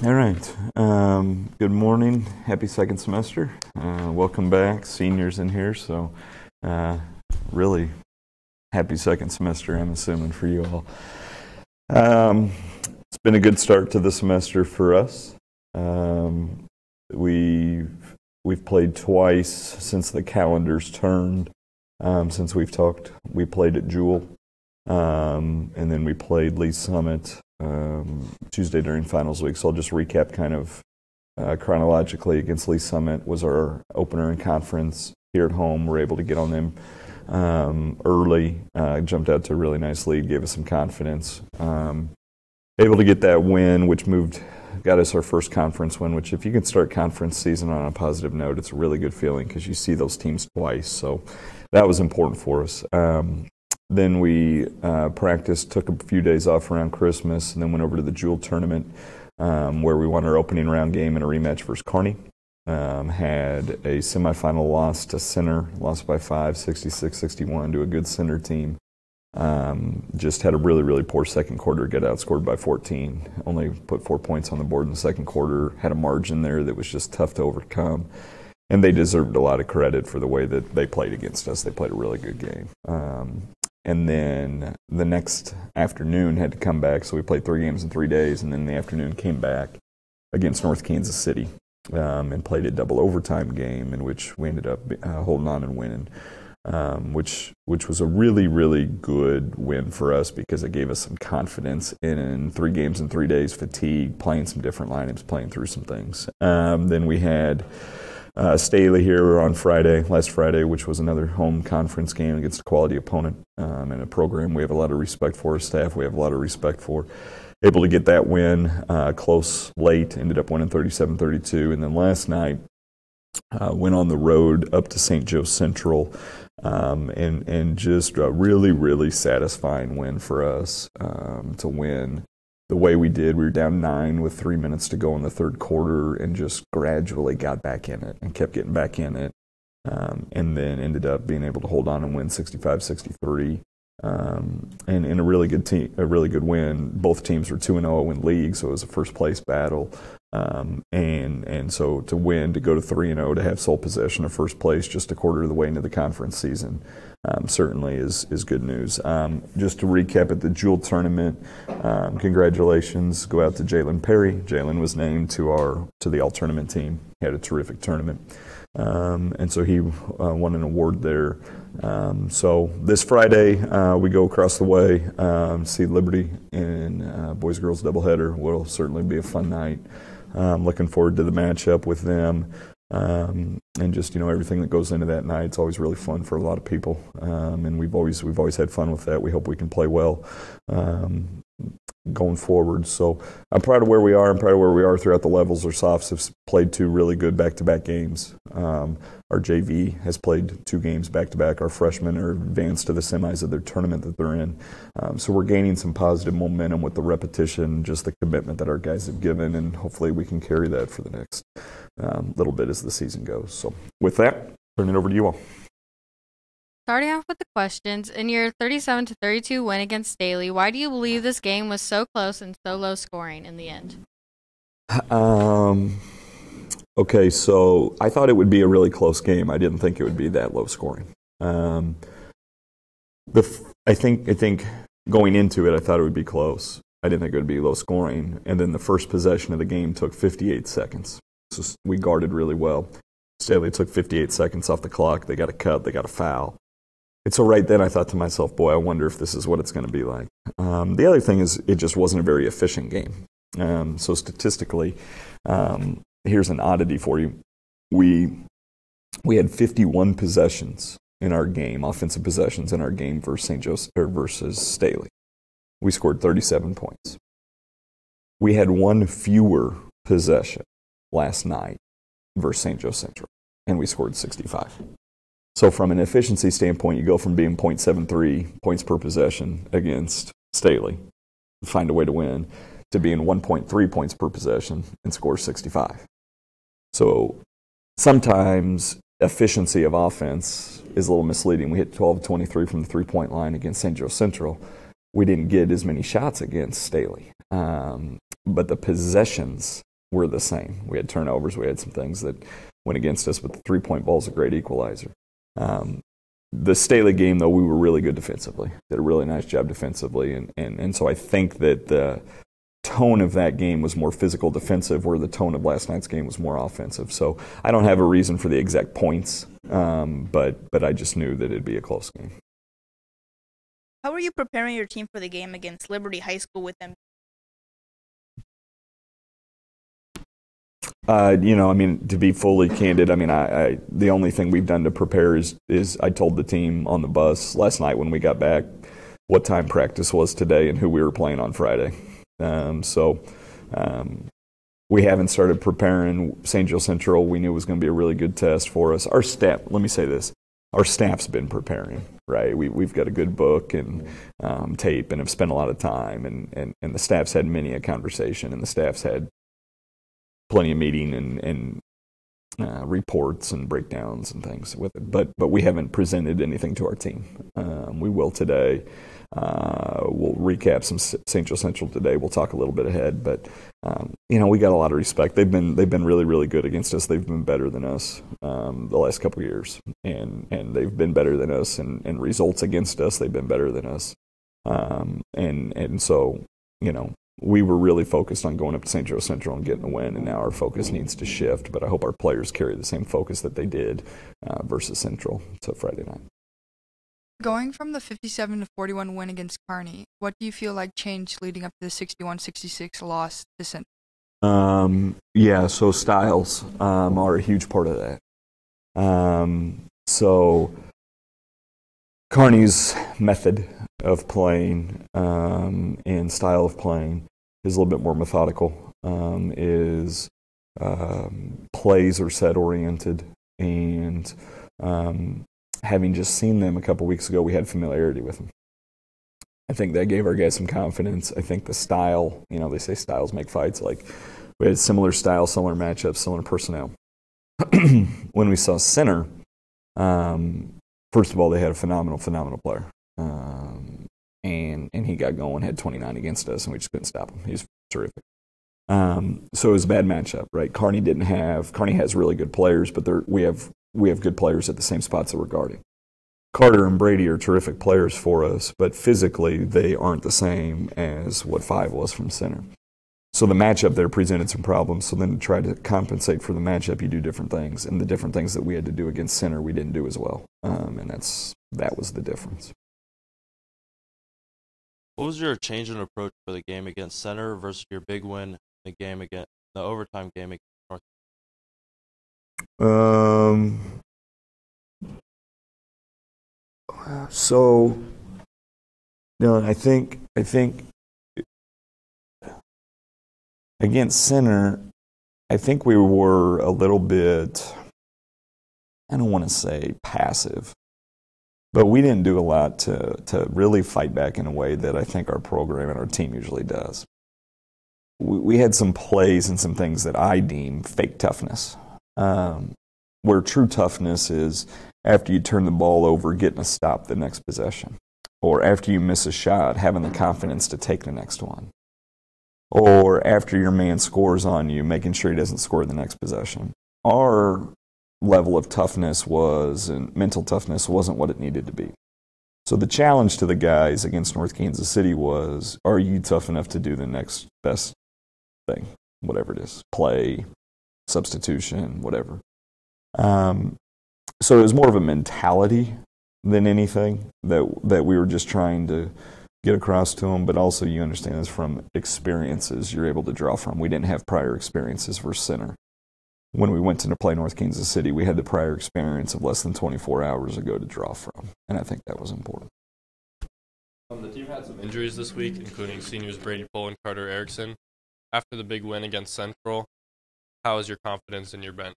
All right. Good morning. Happy second semester. Welcome back, seniors in here. So, really happy second semester, I'm assuming, for you all. It's been a good start to the semester for us. We've played twice since the calendars turned. Since we've talked, we played at Jewel, and then we played Lee Summit Tuesday during finals week. So I'll just recap kind of chronologically. Against Lee Summit was our opener in conference here at home. We're able to get on them early. Jumped out to a really nice lead, gave us some confidence. Able to get that win, which got us our first conference win, which if you can start conference season on a positive note, it's a really good feeling because you see those teams twice. So that was important for us. Then we practiced, took a few days off around Christmas, and then went over to the Jewel tournament where we won our opening round game in a rematch versus Kearney. Had a semifinal loss to Center, lost by 5, 66-61 to a good Center team. Just had a really, really poor second quarter, get outscored by 14. Only put 4 points on the board in the second quarter. Had a margin there that was just tough to overcome. And they deserved a lot of credit for the way that they played against us. They played a really good game. And then the next afternoon had to come back, so we played 3 games in 3 days, and then in the afternoon came back against North Kansas City and played a double overtime game in which we ended up holding on and winning, which was a really, really good win for us because it gave us some confidence in 3 games in 3 days, fatigue, playing some different lineups, playing through some things. Then we had Staley here on last Friday, which was another home conference game against a quality opponent and a program we have a lot of respect for, a staff we have a lot of respect for. Able to get that win close late, ended up winning 37-32. And then last night, went on the road up to St. Joe Central and just a really, really satisfying win for us to win the way we did. We were down 9 with 3 minutes to go in the third quarter and just gradually got back in it and kept getting back in it. And then ended up being able to hold on and win 65-63. And in a really good win. Both teams were 2-0 in league, so it was a first place battle. And so to win, to go to 3-0, to have sole possession of first place just a quarter of the way into the conference season, certainly is good news. Just to recap at the Jewel tournament, congratulations go out to Jalen Perry. Jalen was named to the all-tournament team. He had a terrific tournament. And so he won an award there. So this Friday, we go across the way, see Liberty in boys-girls doubleheader. Will certainly be a fun night. Looking forward to the matchup with them. And just, everything that goes into that night. It's always really fun for a lot of people. And we've always had fun with that. We hope we can play well going forward. So I'm proud of where we are. I'm proud of where we are throughout the levels. Our softs have played 2 really good back-to-back games. Our JV has played 2 games back-to-back. Our freshmen are advanced to the semis of their tournament that they're in. So we're gaining some positive momentum with the repetition, just the commitment that our guys have given, and hopefully we can carry that for the next little bit as the season goes. So with that, turn it over to you all. Starting off with the questions, in your 37-32 win against Staley, why do you believe this game was so close and so low scoring in the end? Okay, so I thought it would be a really close game. I didn't think it would be that low scoring. I think going into it, I thought it would be close. I didn't think it would be low scoring. And then the first possession of the game took 58 seconds. So we guarded really well. Staley took 58 seconds off the clock. They got a cut. They got a foul. And so right then I thought to myself, boy, I wonder if this is what it's going to be like. The other thing is it just wasn't a very efficient game. So statistically, here's an oddity for you. We had 51 possessions in our game, offensive possessions in our game versus Staley. We scored 37 points. We had 1 fewer possession last night versus St. Joe Central, and we scored 65. So from an efficiency standpoint, you go from being .73 points per possession against Staley, find a way to win, to being 1.3 points per possession and score 65. So sometimes efficiency of offense is a little misleading. We hit 12-23 from the three-point line against St. Joe Central. We didn't get as many shots against Staley. But the possessions were the same. We had turnovers. We had some things that went against us, but the three-point ball is a great equalizer. The Staley game, though, we were really good defensively. Did a really nice job defensively, and so I think that the tone of that game was more physical defensive, where the tone of last night's game was more offensive. So I don't have a reason for the exact points, but I just knew that it'd be a close game. How are you preparing your team for the game against Liberty High School with them? To be fully candid, I the only thing we've done to prepare is I told the team on the bus last night when we got back what time practice was today and who we were playing on Friday. We haven't started preparing St. Joe Central. We knew it was going to be a really good test for us. Our staff, let me say this, our staff's been preparing, right? We've got a good book and tape and have spent a lot of time, and the staff's had many a conversation, and the staff's had plenty of meeting and reports and breakdowns and things with it. But we haven't presented anything to our team. We will today. We'll recap some St. Joe Central today. We'll talk a little bit ahead, but we got a lot of respect. They've been really, really good against us. They've been better than us the last couple of years, and they've been better than us in results against us. They've been better than us, and so we were really focused on going up to St. Joe Central and getting a win, and now our focus needs to shift. But I hope our players carry the same focus that they did versus Central to Friday night. Going from the 57-41 win against Kearney, what do you feel like changed leading up to the 61-66 loss to Central? So styles are a huge part of that. So Kearney's method of playing and style of playing is a little bit more methodical, plays are set-oriented, and having just seen them a couple weeks ago, we had familiarity with them. I think that gave our guys some confidence. I think the style, they say styles make fights. Like, we had similar style, similar matchups, similar personnel. When we saw center, first of all, they had a phenomenal player. And he got going, had 29 against us, and we just couldn't stop him. He was terrific. So it was a bad matchup, right? Kearney has really good players, but we have good players at the same spots that we're guarding. Carter and Brady are terrific players for us, but physically they aren't the same as what 5 was from center. So the matchup there presented some problems. So then to try to compensate for the matchup, you do different things. And the different things that we had to do against center, we didn't do as well. And that was the difference. What was your change in approach for the game against center versus your big win, the overtime game against North? I think against center, I think we were a little bit, I don't want to say passive, but we didn't do a lot to really fight back in a way that I think our program and our team usually does. We had some plays and some things that I deem fake toughness, where true toughness is after you turn the ball over, getting a stop the next possession, or after you miss a shot, having the confidence to take the next one, or after your man scores on you, making sure he doesn't score the next possession. Our level of toughness and mental toughness wasn't what it needed to be. So the challenge to the guys against North Kansas City was, are you tough enough to do the next best thing, whatever it is, play, substitution, whatever. So it was more of a mentality than anything that we were just trying to get across to them, but also you understand this from experiences you're able to draw from. We didn't have prior experiences for center. When we went to play North Kansas City, we had the prior experience of less than 24 hours ago to draw from, and I think that was important. The team had some injuries this week, including seniors Brady Pohl and Carter Erickson. After the big win against Central, how is your confidence in your bench?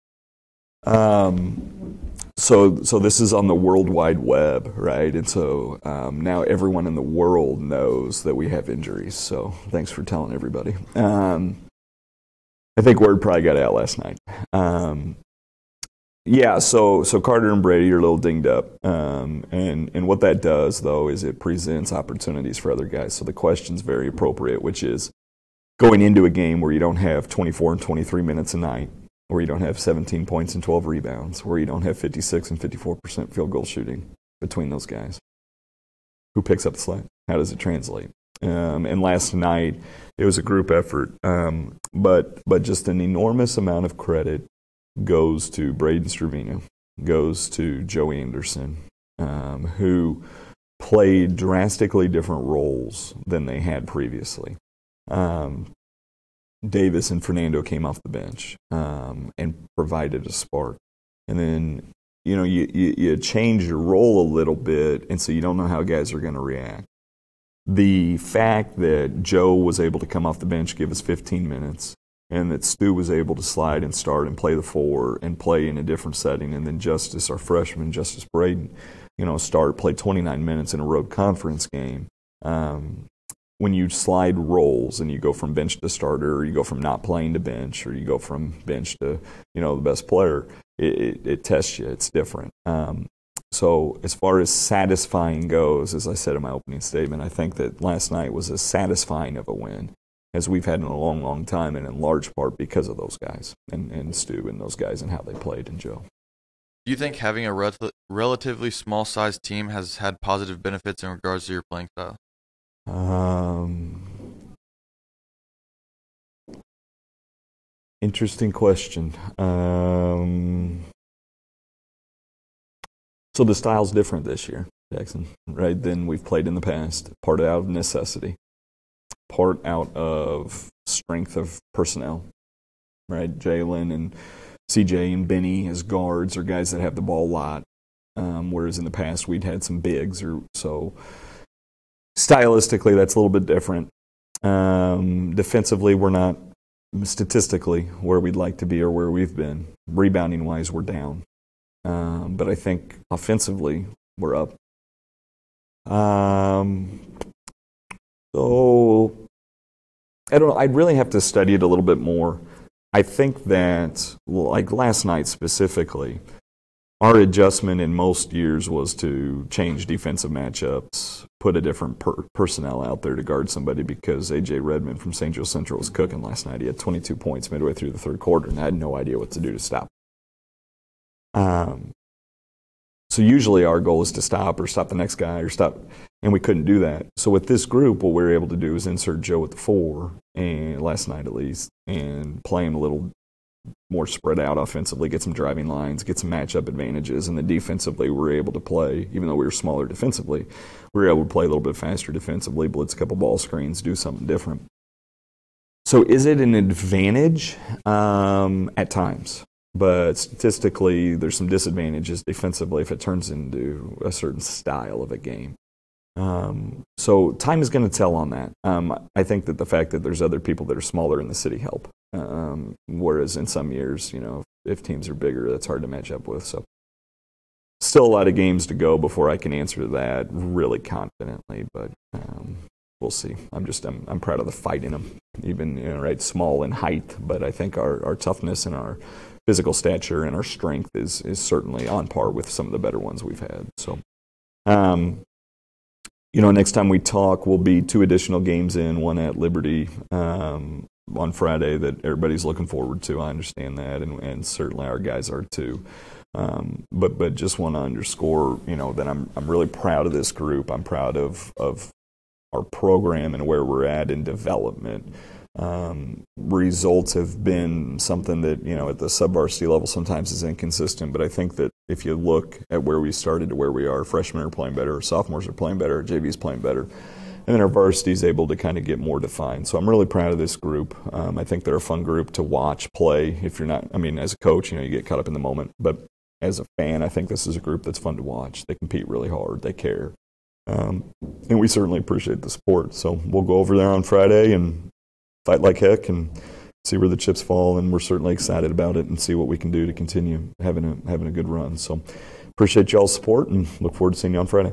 So this is on the World Wide Web, right? And so now everyone in the world knows that we have injuries. So thanks for telling everybody. I think word probably got out last night. So Carter and Brady are a little dinged up. And what that does, though, is it presents opportunities for other guys. So the question's very appropriate, which is, going into a game where you don't have 24 and 23 minutes a night, where you don't have 17 points and 12 rebounds, where you don't have 56 and 54% field goal shooting between those guys. Who picks up the slack? How does it translate? And last night, it was a group effort, but just an enormous amount of credit goes to Braden Stravino, goes to Joe Anderson, who played drastically different roles than they had previously. Davis and Fernando came off the bench and provided a spark. And then, you change your role a little bit, and so you don't know how guys are going to react. The fact that Joe was able to come off the bench, give us 15 minutes, and that Stu was able to slide and start and play the 4 and play in a different setting, and then Justice, our freshman, Justice Braden, play 29 minutes in a road conference game. When you slide roles and you go from bench to starter, or you go from not playing to bench, or you go from bench to, the best player, it tests you. It's different. So as far as satisfying goes, as I said in my opening statement, I think that last night was as satisfying of a win as we've had in a long, long time, and in large part because of those guys and Stu and those guys and how they played, and Joe. Do you think having a relatively small-sized team has had positive benefits in regards to your playing style? Interesting question. So the style's different this year, Jackson, right, than we've played in the past. Part out of necessity, part out of strength of personnel, right? Jalen and CJ and Benny as guards are guys that have the ball a lot, whereas in the past we'd had some bigs. Or so stylistically, that's a little bit different. Defensively, we're not statistically where we'd like to be or where we've been. Rebounding-wise, we're down. But I think offensively, we're up. So I don't know. I'd really have to study it a little bit more. I think that, like last night specifically, our adjustment in most years was to change defensive matchups, put a different personnel out there to guard somebody, because A.J. Redmond from St. Joe Central was cooking last night. He had 22 points midway through the third quarter, and I had no idea what to do to stop. So usually our goal is to stop the next guy or stop, and we couldn't do that. So with this group, what we were able to do is insert Joe at the 4, and last night at least, and play him a little more spread out offensively, get some driving lines, get some matchup advantages, and then defensively we were able to play, even though we were smaller defensively, we were able to play a little bit faster defensively, blitz a couple ball screens, do something different. So is it an advantage? At times. But statistically, there's some disadvantages defensively if it turns into a certain style of a game. So time is going to tell on that. I think that the fact that there's other people that are smaller in the city help. Whereas in some years, if teams are bigger, that's hard to match up with. So still a lot of games to go before I can answer that really confidently. But we'll see. I'm proud of the fight in them, even right, small in height. But I think our toughness and our physical stature and our strength is certainly on par with some of the better ones we've had. So, next time we talk, we'll be 2 additional games in, one at Liberty on Friday that everybody's looking forward to. I understand that, and certainly our guys are too. But just want to underscore, that I'm really proud of this group. I'm proud of our program and where we're at in development. Results have been something that, at the sub-varsity level sometimes is inconsistent, but I think that if you look at where we started to where we are, freshmen are playing better, sophomores are playing better, JV's playing better, and then our varsity is able to kind of get more defined. So I'm really proud of this group. I think they're a fun group to watch play. If you're not, as a coach, you get caught up in the moment, but as a fan, I think this is a group that's fun to watch. They compete really hard. They care. And we certainly appreciate the support. So we'll go over there on Friday and fight like heck and see where the chips fall, and we're certainly excited about it and see what we can do to continue having a good run. So appreciate y'all's support and look forward to seeing you on Friday.